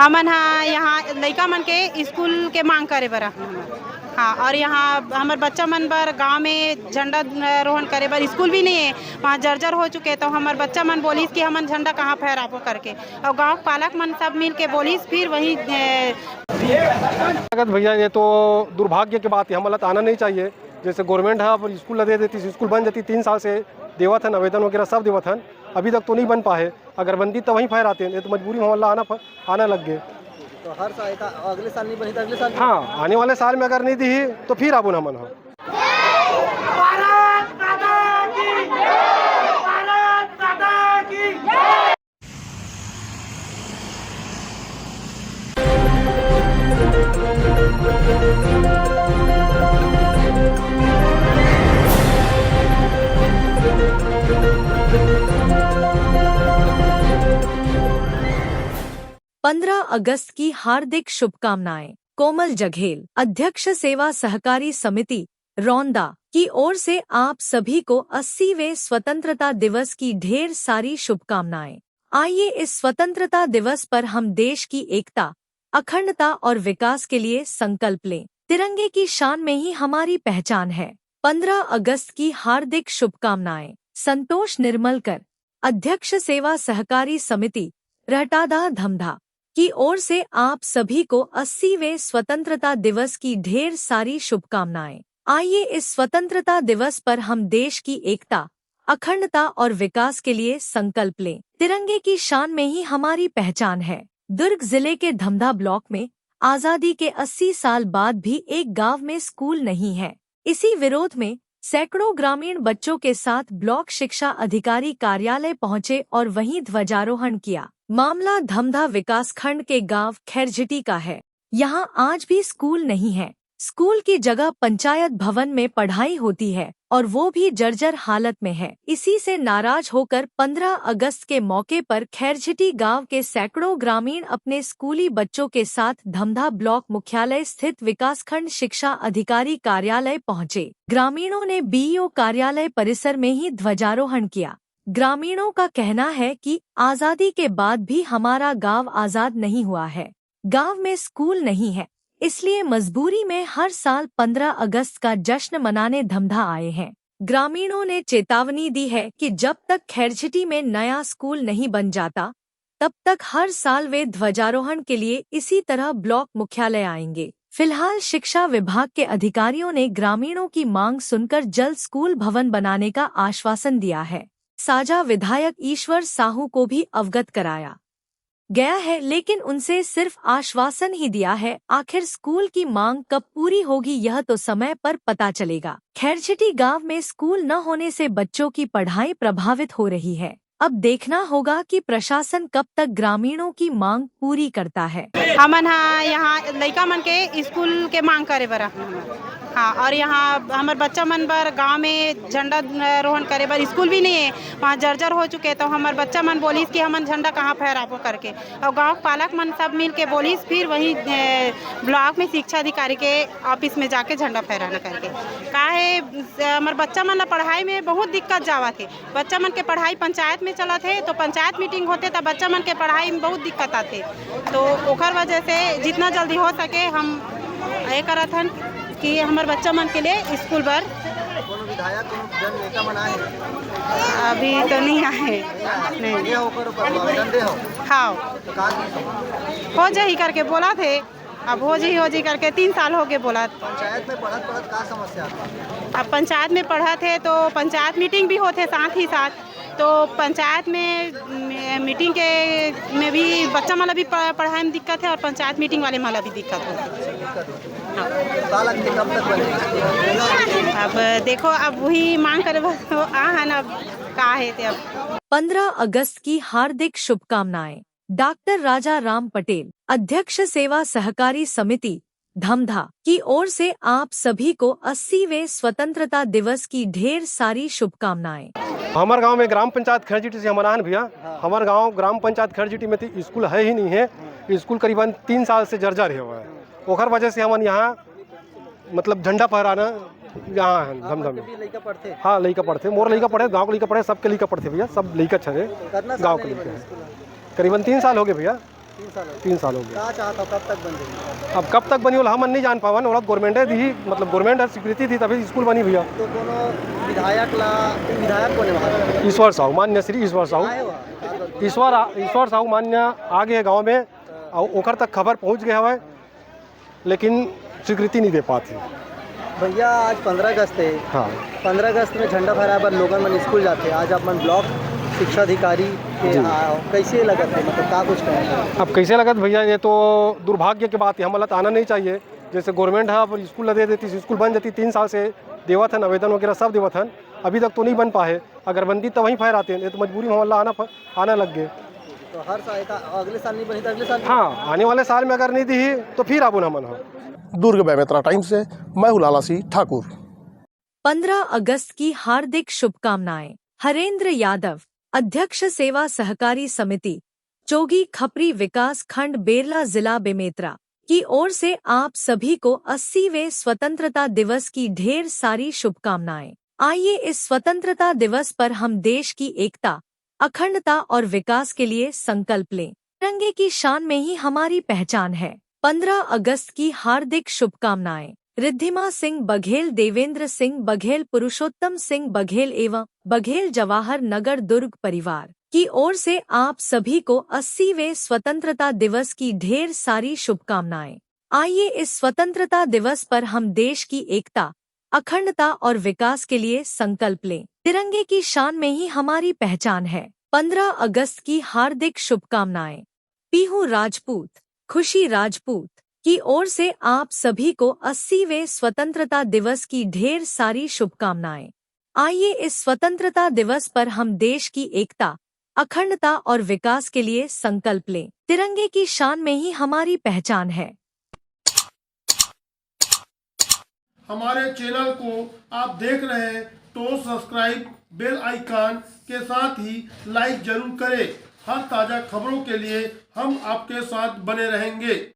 हमन यहाँ लइका मन के स्कूल के मांग करे बर हाँ, और यहाँ हमारे बच्चा मन बर गांव में झंडा रोहण करे बर स्कूल भी नहीं है, वहाँ जर्जर हो चुके। तो हमारे बच्चा मन बोलिस कि हमन झंडा कहाँ फहराबो करके, और गांव पालक मन सब मिल के बोलिस फिर वही। भैया ये तो दुर्भाग्य की बात है, हमारा आना नहीं चाहिए। जैसे गवर्नमेंट है अब स्कूल दे देती, स्कूल बन जाती। 3 साल से देवत हन, आवेदन वगैरह सब देवत हन, अभी तक तो नहीं बन पाए। अगर बनती तो वहीं फहराते हैं, तो मजबूरी में हमारा आना लग गए। तो हर साल अगले साल नहीं बनी तो अगले साल हाँ, आने वाले साल में अगर नहीं दी तो फिर अब मन हो। 15 अगस्त की हार्दिक शुभकामनाएं। कोमल जघेल, अध्यक्ष सेवा सहकारी समिति रौंदा की ओर से आप सभी को 80वें स्वतंत्रता दिवस की ढेर सारी शुभकामनाएं। आइए इस स्वतंत्रता दिवस पर हम देश की एकता, अखंडता और विकास के लिए संकल्प लें। तिरंगे की शान में ही हमारी पहचान है। 15 अगस्त की हार्दिक शुभकामनाएं। संतोष निर्मलकर, अध्यक्ष सेवा सहकारी समिति रहटादा धमधा की ओर से आप सभी को 80वें स्वतंत्रता दिवस की ढेर सारी शुभकामनाएं। आइए इस स्वतंत्रता दिवस पर हम देश की एकता, अखंडता और विकास के लिए संकल्प लें। तिरंगे की शान में ही हमारी पहचान है। दुर्ग जिले के धमधा ब्लॉक में आजादी के 80 साल बाद भी एक गांव में स्कूल नहीं है। इसी विरोध में सैकड़ों ग्रामीण बच्चों के साथ ब्लॉक शिक्षा अधिकारी कार्यालय पहुंचे और वहीं ध्वजारोहण किया। मामला धमधा विकासखंड के गांव खैरझिटी का है। यहां आज भी स्कूल नहीं है। स्कूल की जगह पंचायत भवन में पढ़ाई होती है और वो भी जर्जर हालत में है। इसी से नाराज होकर 15 अगस्त के मौके पर खैरझिटी गांव के सैकड़ों ग्रामीण अपने स्कूली बच्चों के साथ धमधा ब्लॉक मुख्यालय स्थित विकासखंड शिक्षा अधिकारी कार्यालय पहुंचे। ग्रामीणों ने बीईओ कार्यालय परिसर में ही ध्वजारोहण किया। ग्रामीणों का कहना है कि आजादी के बाद भी हमारा गांव आजाद नहीं हुआ है। गांव में स्कूल नहीं है, इसलिए मजबूरी में हर साल 15 अगस्त का जश्न मनाने धमधा आए हैं। ग्रामीणों ने चेतावनी दी है कि जब तक खैरझिटी में नया स्कूल नहीं बन जाता, तब तक हर साल वे ध्वजारोहण के लिए इसी तरह ब्लॉक मुख्यालय आएंगे। फिलहाल शिक्षा विभाग के अधिकारियों ने ग्रामीणों की मांग सुनकर जल्द स्कूल भवन बनाने का आश्वासन दिया है। साजा विधायक ईश्वर साहू को भी अवगत कराया गया है, लेकिन उनसे सिर्फ आश्वासन ही दिया है। आखिर स्कूल की मांग कब पूरी होगी यह तो समय पर पता चलेगा। खैरझिटी गांव में स्कूल न होने से बच्चों की पढ़ाई प्रभावित हो रही है। अब देखना होगा कि प्रशासन कब तक ग्रामीणों की मांग पूरी करता है। हमन यहाँ लइका मन के स्कूल के मांग करे बर हाँ, और यहाँ हमारे बच्चा मन बर गांव में झंडा रोहण करे बर स्कूल भी नहीं है, वहाँ जर्जर हो चुके। तो हमारे बच्चा मन बोलिस कि हमन झंडा कहाँ फहराबो करके, और गांव पालक मन सब मिल के बोलिस फिर वही ब्लॉक में शिक्षा अधिकारी के ऑफिस में जाके झंडा फहराना करके। काहे हमारे बच्चा मन ला पढ़ाई में बहुत दिक्कत जावत है। बच्चा मन के पढ़ाई पंचायत में चलत है, तो पंचायत मीटिंग होते तो बच्चा मन के पढ़ाई में बहुत दिक्कत आते। तो ओकर वजह से जितना जल्दी हो सके हम ये करत हन कि हमारे बच्चा मन के लिए स्कूल पर। कोनो विधायक कोनो जन नेता मन आए अभी तो नहीं आए, नहीं ये होकर आवेदन दे हो। हाँ, तो का हो जाही करके बोला थे, अब हो जी करके 3 साल हो गए बोला। पंचायत में पढ़त का समस्या था? अब पंचायत में पढ़ा थे तो पंचायत मीटिंग भी होते साथ ही साथ, तो पंचायत में मीटिंग के में भी बच्चा वाला भी पढ़ाई में दिक्कत है और पंचायत मीटिंग वाले वाला भी दिक्कत है। अब देखो, अब वही मांग करे अब का है। अब 15 अगस्त की हार्दिक शुभकामनाएं। डॉक्टर राजा राम पटेल, अध्यक्ष सेवा सहकारी समिति धमधा की ओर से आप सभी को 80वें स्वतंत्रता दिवस की ढेर सारी शुभकामनाएं। हमारे गांव में ग्राम पंचायत खैरझिटी से हमारा भैया, हमारे गांव ग्राम पंचायत खैरझिटी में तो स्कूल है ही नहीं है। स्कूल करीबन 3 साल से जर्जर है हुआ है। ओखर वजह से हम यहाँ मतलब झंडा फहराना यहाँ है धमधम में। हाँ, लइका पढ़ते, मोर लइका पढ़े, गाँव के लइका पढ़े, सबके लइका पढ़ते भैया, सब लइका छे गाँव के लइका। करीबन 3 साल हो गए भैया। 3 साल हो गए। 3 साल हो गया। क्या चाहता हो कब तक बन जाएगी? अब कब तक बनी वाला हम नहीं जान पावन, और गवर्नमेंट दी मतलब गवर्नमेंट स्वीकृति थी तभी स्कूल बनी भैया। तो कोनो विधायक ला विधायक कोने वहाँ ईश्वर साहू, मान्य श्री ईश्वर साहू, आए वहाँ ईश्वर साहू मान्य आ गए गाँव में और ओकर तक खबर पहुँच गया है, लेकिन स्वीकृति नहीं दे पाती। भैया आज 15 अगस्त है। हाँ 15 अगस्त में झंडा फहराए पर लोगन मन स्कूल जाते, आज अपन ब्लॉक शिक्षा अधिकारी के कैसे लगत है, मतलब क्या कुछ कहें? अब कैसे लगत भैया, ये तो दुर्भाग्य की बात है, हमारा तो आना नहीं चाहिए। जैसे गवर्नमेंट है अब स्कूल दे देती, स्कूल बन जाती, 3 साल से देवत हन, आवेदन वगैरह सब देवत हन, अभी तक तो नहीं बन पाए। अगर बनती तो वहीं फहराते हैं, तो मजबूरी में हमारा आना लग गए। तो हर साल अगले साल नहीं बनी तो अगले साल? हाँ, आने वाले साल में अगर नहीं दी तो फिर आबू ना मन हो। दुर्ग बेमेतरा टाइम्स से मैं हूं लाला सिंह ठाकुर। 15 अगस्त की हार्दिक शुभकामनाएं। हरेंद्र यादव, अध्यक्ष सेवा सहकारी समिति, चोगी खपरी विकास खंड, बेरला, जिला बेमेतरा की ओर से आप सभी को 80वें स्वतंत्रता दिवस की ढेर सारी शुभकामनाएं। आइए इस स्वतंत्रता दिवस पर हम देश की एकता, अखंडता और विकास के लिए संकल्प लें। तिरंगे की शान में ही हमारी पहचान है। 15 अगस्त की हार्दिक शुभकामनाएं। रिद्धिमा सिंह बघेल, देवेंद्र सिंह बघेल, पुरुषोत्तम सिंह बघेल एवं बघेल जवाहर नगर दुर्ग परिवार की ओर से आप सभी को 80वें स्वतंत्रता दिवस की ढेर सारी शुभकामनाएं। आइए इस स्वतंत्रता दिवस पर हम देश की एकता, अखंडता और विकास के लिए संकल्प लें। तिरंगे की शान में ही हमारी पहचान है। 15 अगस्त की हार्दिक शुभकामनाएं। पीहू राजपूत, खुशी राजपूत की ओर से आप सभी को 80वें स्वतंत्रता दिवस की ढेर सारी शुभकामनाएं। आइए इस स्वतंत्रता दिवस पर हम देश की एकता, अखंडता और विकास के लिए संकल्प लें। तिरंगे की शान में ही हमारी पहचान है। हमारे चैनल को आप देख रहे हैं तो सब्सक्राइब, बेल आइकन के साथ ही लाइक जरूर करें। हर ताज़ा खबरों के लिए हम आपके साथ बने रहेंगे।